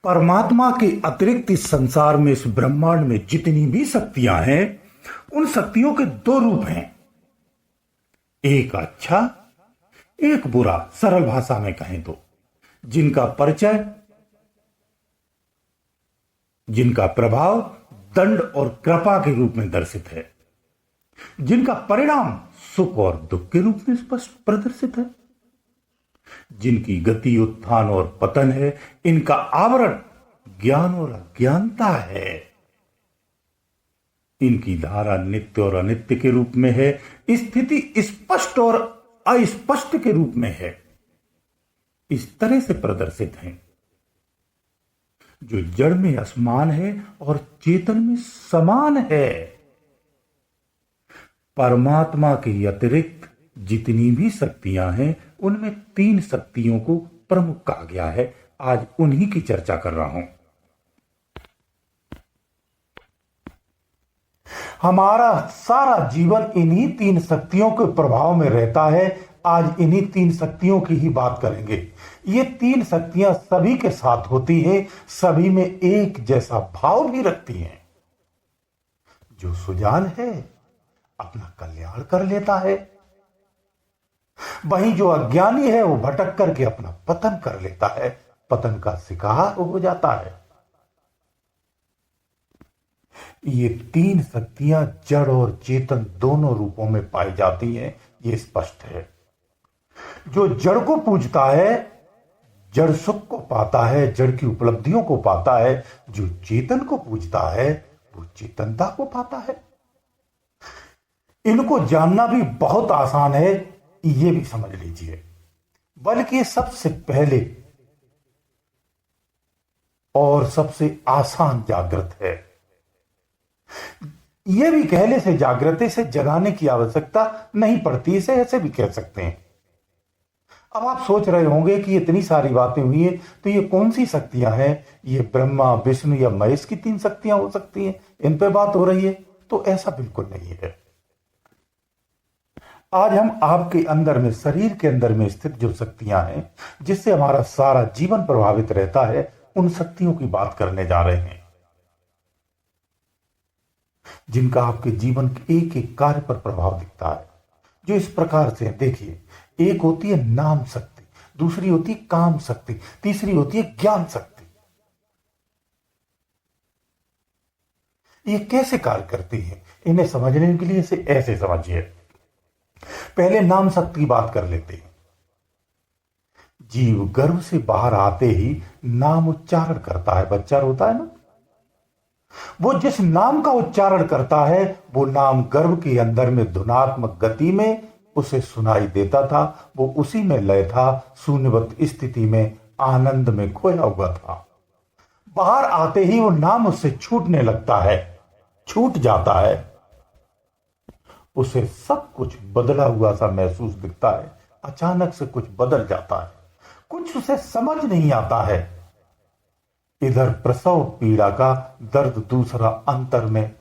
परमात्मा के अतिरिक्त इस संसार में, इस ब्रह्मांड में जितनी भी शक्तियां हैं, उन शक्तियों के दो रूप हैं, एक अच्छा, एक बुरा। सरल भाषा में कहें तो जिनका परिचय, जिनका प्रभाव दंड और कृपा के रूप में दर्शित है, जिनका परिणाम सुख और दुख के रूप में स्पष्ट प्रदर्शित है, जिनकी गति उत्थान और पतन है, इनका आवरण ज्ञान और अज्ञानता है, इनकी धारा नित्य और अनित्य के रूप में है, स्थिति स्पष्ट और अस्पष्ट के रूप में है। इस तरह से प्रदर्शित हैं। जो जड़ में असमान है और चेतन में समान है। परमात्मा के अतिरिक्त जितनी भी शक्तियां हैं, उनमें तीन शक्तियों को प्रमुख कहा गया है। आज उन्हीं की चर्चा कर रहा हूं। हमारा सारा जीवन इन्हीं तीन शक्तियों के प्रभाव में रहता है। आज इन्हीं तीन शक्तियों की ही बात करेंगे। ये तीन शक्तियां सभी के साथ होती हैं, सभी में एक जैसा भाव भी रखती हैं। जो सुजान है अपना कल्याण कर लेता है, वहीं जो अज्ञानी है वो भटक करके अपना पतन कर लेता है, पतन का शिकार हो जाता है। ये तीन शक्तियां जड़ और चेतन दोनों रूपों में पाई जाती हैं, ये स्पष्ट है। जो जड़ को पूजता है जड़ सुख को पाता है, जड़ की उपलब्धियों को पाता है। जो चेतन को पूजता है वो चेतनता को पाता है। इनको जानना भी बहुत आसान है, ये भी समझ लीजिए। बल्कि सबसे पहले और सबसे आसान जागृत है। यह भी कहने से जागृति से जगाने की आवश्यकता नहीं पड़ती, इसे ऐसे भी कह सकते हैं। अब आप सोच रहे होंगे कि इतनी सारी बातें हुई हैं, तो ये कौन सी शक्तियां हैं? ये ब्रह्मा, विष्णु या महेश की तीन शक्तियां हो सकती हैं, इन पे बात हो रही है? तो ऐसा बिल्कुल नहीं है। आज हम आपके अंदर में, शरीर के अंदर में स्थित जो शक्तियां हैं, जिससे हमारा सारा जीवन प्रभावित रहता है, उन शक्तियों की बात करने जा रहे हैं, जिनका आपके जीवन के एक एक कार्य पर प्रभाव दिखता है। जो इस प्रकार से है, देखिए, एक होती है नाम शक्ति, दूसरी होती है काम शक्ति, तीसरी होती है ज्ञान शक्ति। ये कैसे कार्य करती है, इन्हें समझने के लिए इसे ऐसे समझिए। पहले नाम शक्ति की बात कर लेते हैं। जीव गर्भ से बाहर आते ही नाम उच्चारण करता है, बच्चा रोता है ना, वो जिस नाम का उच्चारण करता है वो नाम गर्भ के अंदर में धुनात्मक गति में उसे सुनाई देता था। वो उसी में लय था, शून्यवत स्थिति में आनंद में खोया हुआ था। बाहर आते ही वो नाम उससे छूटने लगता है, छूट जाता है। उसे सब कुछ बदला हुआ सा महसूस दिखता है। अचानक से कुछ बदल जाता है, कुछ उसे समझ नहीं आता है। इधर प्रसव पीड़ा का दर्द, दूसरा अंतर में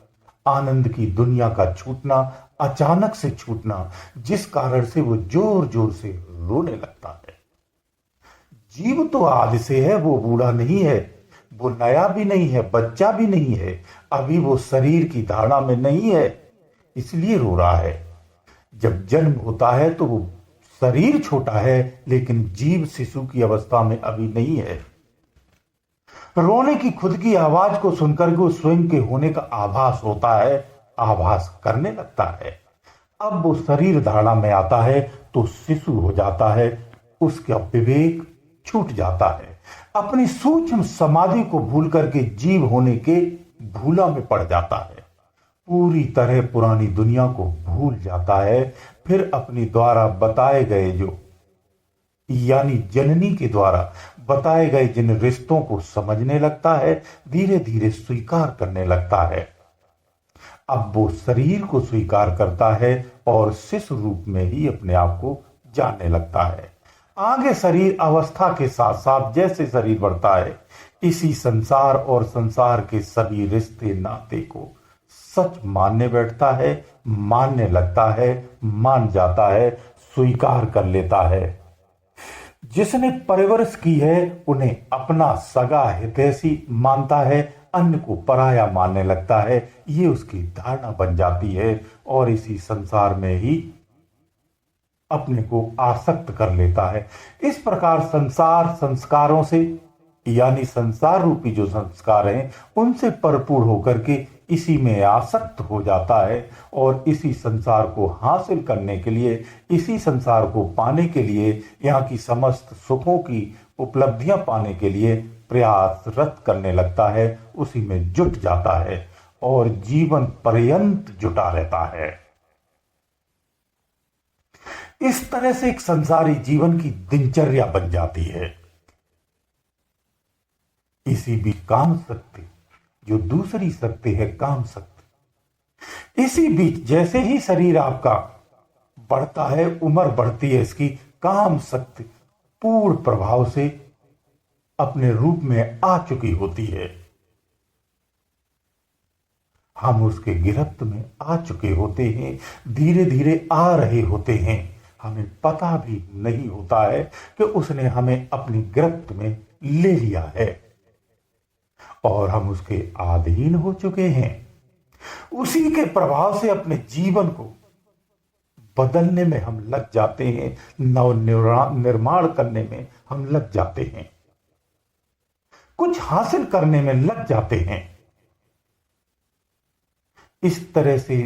आनंद की दुनिया का छूटना, अचानक से छूटना, जिस कारण से वो जोर जोर से रोने लगता है। जीव तो आदि से है, वो बूढ़ा नहीं है, वो नया भी नहीं है, बच्चा भी नहीं है, अभी वो शरीर की धारणा में नहीं है, इसलिए रो रहा है। जब जन्म होता है तो वो शरीर छोटा है, लेकिन जीव शिशु की अवस्था में अभी नहीं है। रोने की खुद की आवाज को सुनकर के स्वयं के होने का आभास होता है, आभास करने लगता है। अब वो शरीर धारणा में आता है तो शिशु हो जाता है, उसका विवेक छूट जाता है, अपनी सूक्ष्म समाधि को भूल करके जीव होने के भूला में पड़ जाता है, पूरी तरह पुरानी दुनिया को भूल जाता है। फिर अपनी द्वारा बताए गए जो, यानी जननी के द्वारा बताए गए जिन रिश्तों को समझने लगता है, धीरे धीरे स्वीकार करने लगता है। अब वो शरीर को स्वीकार करता है और शिशु रूप में ही अपने आप को जानने लगता है। आगे शरीर अवस्था के साथ साथ जैसे शरीर बढ़ता है, इसी संसार और संसार के सभी रिश्ते नाते को सच मानने बैठता है, मानने लगता है, मान जाता है, स्वीकार कर लेता है। जिसने परवरिश की है उन्हें अपना सगा हितैषी मानता है, अन्य को पराया मानने लगता है। ये उसकी धारणा बन जाती है और इसी संसार में ही अपने को आसक्त कर लेता है। इस प्रकार संसार संस्कारों से, यानी संसार रूपी जो संस्कार हैं, उनसे परिपूर्ण होकर के इसी में आसक्त हो जाता है और इसी संसार को हासिल करने के लिए, इसी संसार को पाने के लिए, यहाँ की समस्त सुखों की उपलब्धियां पाने के लिए प्रयासरत करने लगता है, उसी में जुट जाता है और जीवन पर्यंत जुटा रहता है। इस तरह से एक संसारी जीवन की दिनचर्या बन जाती है। इसी बीच काम शक्ति, जो दूसरी शक्ति है काम शक्ति, इसी बीच जैसे ही शरीर आपका बढ़ता है, उम्र बढ़ती है, इसकी काम शक्ति पूर्ण प्रभाव से अपने रूप में आ चुकी होती है। हम उसके गिरफ्त में आ चुके होते हैं, धीरे धीरे आ रहे होते हैं। हमें पता भी नहीं होता है कि उसने हमें अपनी गिरफ्त में ले लिया है और हम उसके अधीन हो चुके हैं। उसी के प्रभाव से अपने जीवन को बदलने में हम लग जाते हैं, नव निर्माण करने में हम लग जाते हैं, कुछ हासिल करने में लग जाते हैं। इस तरह से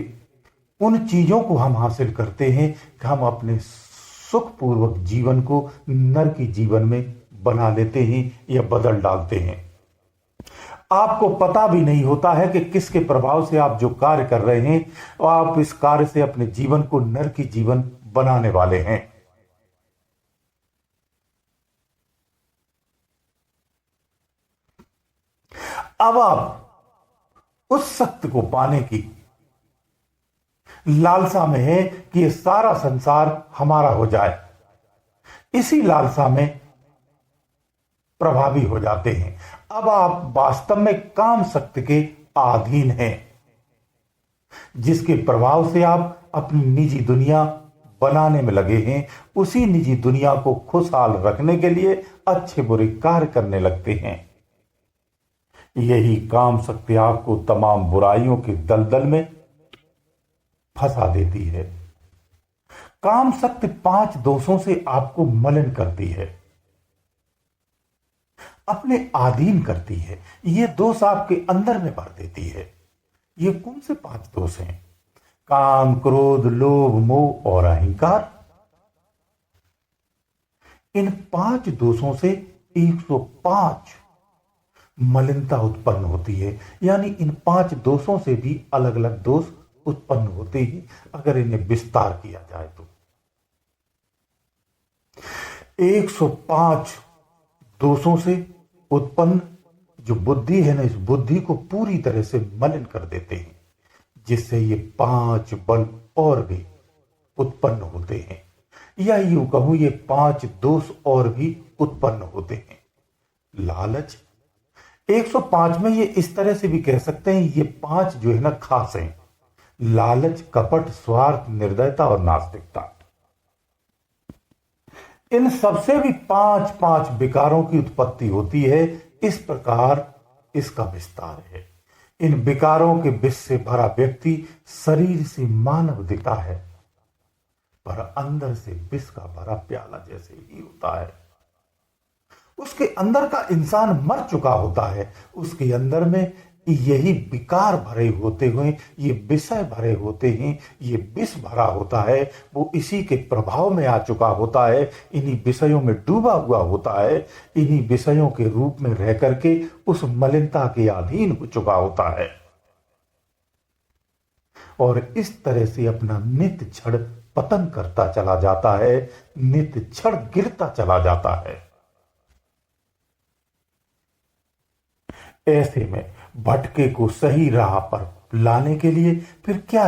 उन चीजों को हम हासिल करते हैं कि हम अपने सुखपूर्वक जीवन को नरकी जीवन में बना लेते हैं या बदल डालते हैं। आपको पता भी नहीं होता है कि किसके प्रभाव से आप जो कार्य कर रहे हैं, और आप इस कार्य से अपने जीवन को नरकी जीवन बनाने वाले हैं। अब आप उस सत्य को पाने की लालसा में है कि ये सारा संसार हमारा हो जाए। इसी लालसा में प्रभावी हो जाते हैं। अब आप वास्तव में काम शक्ति के अधीन हैं, जिसके प्रभाव से आप अपनी निजी दुनिया बनाने में लगे हैं। उसी निजी दुनिया को खुशहाल रखने के लिए अच्छे बुरे कार्य करने लगते हैं। यही काम शक्ति आपको तमाम बुराइयों के दलदल में फंसा देती है। काम शक्ति 5 दोषों से आपको मलिन करती है, अपने अधीन करती है। ये दोष आपके अंदर में भर देती है। ये कौन से 5 दोष हैं? काम, क्रोध, लोभ, मोह और अहंकार। इन 5 दोषों से 105 मलिनता उत्पन्न होती है। यानी इन 5 दोषों से भी अलग अलग दोष उत्पन्न होते हैं अगर इन्हें विस्तार किया जाए तो। 105 दोषों से उत्पन्न जो बुद्धि है ना, इस बुद्धि को पूरी तरह से मलिन कर देते हैं, जिससे ये 5 बल और भी उत्पन्न होते हैं, या यूं कहूं ये 5 दोष और भी उत्पन्न होते हैं। लालच 105 में ये इस तरह से भी कह सकते हैं, ये 5 जो है ना खास हैं। लालच, कपट, स्वार्थ, निर्दयता और नास्तिकता। इन सबसे भी 5 विकारों की उत्पत्ति होती है। इस प्रकार इसका विस्तार है। इन विकारों के विष से भरा व्यक्ति शरीर से मानव दिखता है, पर अंदर से विष का भरा प्याला जैसे ही होता है। उसके अंदर का इंसान मर चुका होता है। उसके अंदर में यही विकार भरे होते हुए, ये विषय भरे होते हैं, ये विष भरा होता है। वो इसी के प्रभाव में आ चुका होता है, इन्हीं विषयों में डूबा हुआ होता है, इन्हीं विषयों के रूप में रह करके उस मलिनता के अधीन हो चुका होता है और इस तरह से अपना नित्य क्षण पतन करता चला जाता है, नित्य क्षण गिरता चला जाता है। ऐसे में भटके को सही राह पर लाने के लिए फिर क्या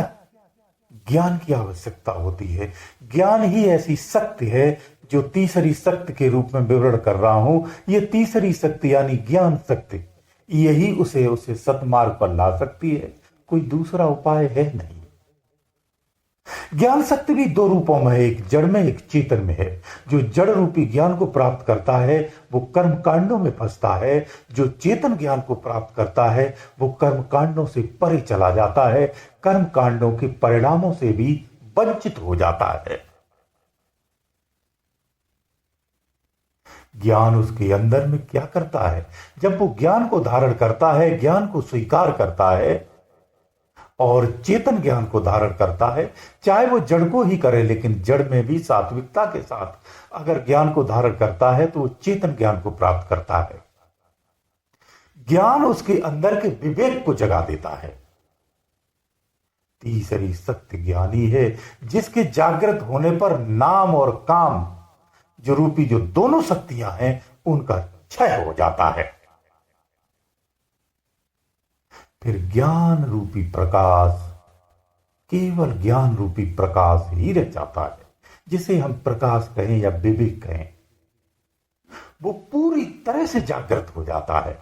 ज्ञान की आवश्यकता होती है। ज्ञान ही ऐसी शक्ति है जो तीसरी शक्ति के रूप में विवरण कर रहा हूं। ये तीसरी शक्ति यानी ज्ञान शक्ति, यही उसे सतमार्ग पर ला सकती है। कोई दूसरा उपाय है नहीं। ज्ञान शक्ति भी दो रूपों में है, एक जड़ में एक चेतन में है। जो जड़ रूपी ज्ञान को प्राप्त करता है वो कर्म कांडों में फंसता है, जो चेतन ज्ञान को प्राप्त करता है वो कर्म कांडों से परे चला जाता है, कर्म कांडों के परिणामों से भी वंचित हो जाता है। ज्ञान उसके अंदर में क्या करता है? जब वो ज्ञान को धारण करता है, ज्ञान को स्वीकार करता है और चेतन ज्ञान को धारण करता है, चाहे वो जड़ को ही करे, लेकिन जड़ में भी सात्विकता के साथ अगर ज्ञान को धारण करता है तो वो चेतन ज्ञान को प्राप्त करता है। ज्ञान उसके अंदर के विवेक को जगा देता है। तीसरी सत्य ज्ञानी है जिसके जागृत होने पर नाम और काम जो रूपी जो दोनों शक्तियां हैं उनका क्षय हो जाता है। फिर ज्ञान रूपी प्रकाश, केवल ज्ञान रूपी प्रकाश ही रह जाता है, जिसे हम प्रकाश कहें या विवेक कहें। वो पूरी तरह से जागृत हो जाता है।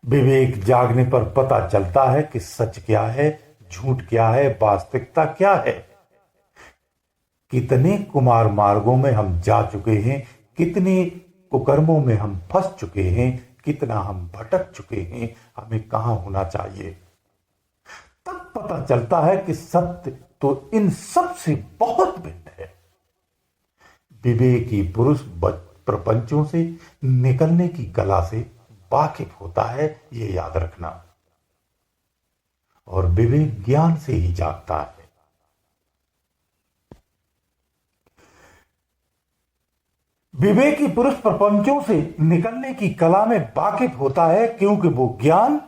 विवेक जागने पर पता चलता है कि सच क्या है, झूठ क्या है, वास्तविकता क्या है। कितने कुमार मार्गों में हम जा चुके हैं, कितने कुकर्मों में हम फंस चुके हैं, कितना हम भटक चुके हैं, हमें कहां होना चाहिए। तब पता चलता है कि सत्य तो इन सब से बहुत भिन्न है। विवेकी पुरुष प्रपंचों से निकलने की कला से वाकिफ होता है, ये याद रखना। और विवेक ज्ञान से ही जागता है। विवेकी पुरुष प्रपंचों से निकलने की कला में वाकिफ होता है, क्योंकि वो ज्ञान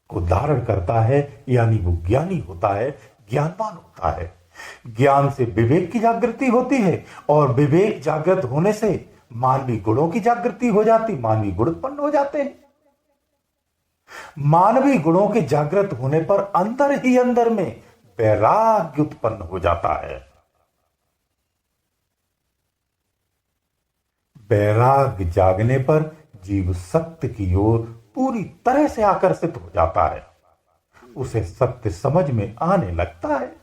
को धारण करता है, यानी वो ज्ञानी होता है, ज्ञानवान होता है। ज्ञान से विवेक की जागृति होती है और विवेक जागृत होने से मानवीय गुणों की जागृति हो जाती, मानवीय गुण उत्पन्न हो जाते हैं। मानवीय गुणों के जागृत होने पर अंदर ही अंदर में वैराग्य उत्पन्न हो जाता है। वैराग्य जागने पर जीव सत्य की ओर पूरी तरह से आकर्षित हो जाता है, उसे सत्य समझ में आने लगता है।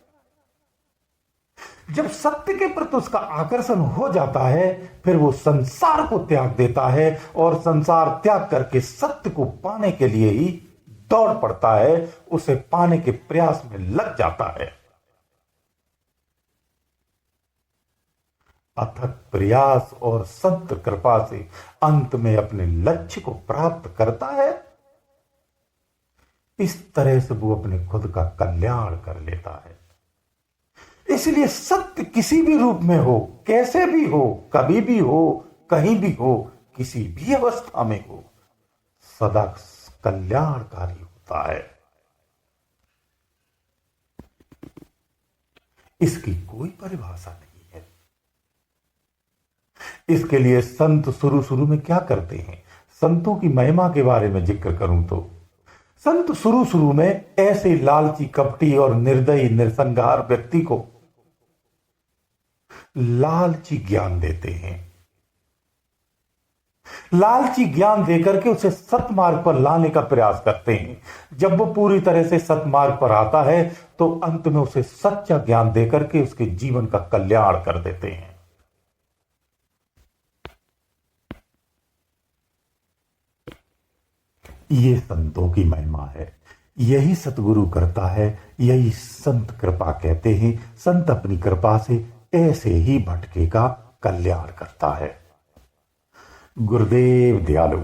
जब सत्य के प्रति उसका आकर्षण हो जाता है, फिर वो संसार को त्याग देता है और संसार त्याग करके सत्य को पाने के लिए ही दौड़ पड़ता है, उसे पाने के प्रयास में लग जाता है। अथक प्रयास और संत कृपा से अंत में अपने लक्ष्य को प्राप्त करता है। इस तरह से वो अपने खुद का कल्याण कर लेता है। इसलिए सत्य किसी भी रूप में हो, कैसे भी हो, कभी भी हो, कहीं भी हो, किसी भी अवस्था में हो, सदा कल्याणकारी होता है। इसकी कोई परिभाषा नहीं है। इसके लिए संत शुरू में क्या करते हैं? संतों की महिमा के बारे में जिक्र करूं तो संत शुरू में ऐसे लालची, कपटी और निर्दयी, निरसंगार व्यक्ति को लालची ज्ञान देते हैं। लालची ज्ञान देकर के उसे सतमार्ग पर लाने का प्रयास करते हैं। जब वो पूरी तरह से सतमार्ग पर आता है तो अंत में उसे सच्चा ज्ञान देकर के उसके जीवन का कल्याण कर देते हैं। ये संतों की महिमा है। यही सतगुरु करता है, यही संत कृपा कहते हैं। संत अपनी कृपा से ऐसे ही भटके का कल्याण करता है। गुरुदेव दयालु।